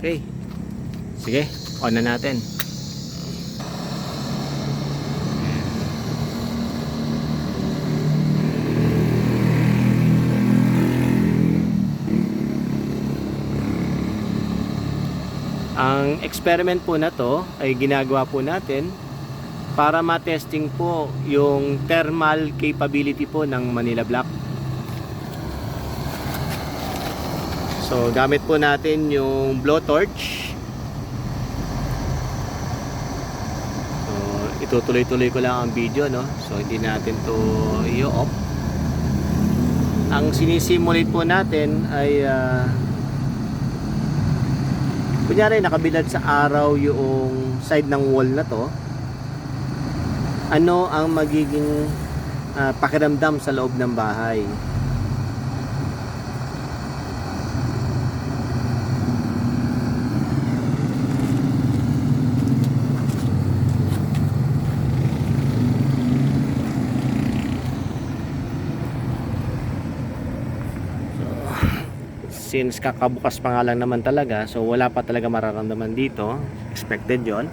Okay. Sige, on na natin. Ang experiment po na to ay ginagawa po natin para ma-testing po yung thermal capability po ng Manila Black. So gamit po natin yung blowtorch. So itutuloy-tuloy ko lang ang video, no? So hindi natin to i-off. Ang sinisimulate po natin ay kunyari nakabilad sa araw yung side ng wall na to. Ano ang magiging pakiramdam sa loob ng bahay? Since kakabukas pa nga lang naman talaga, so wala pa talaga mararamdaman dito. Expected yon.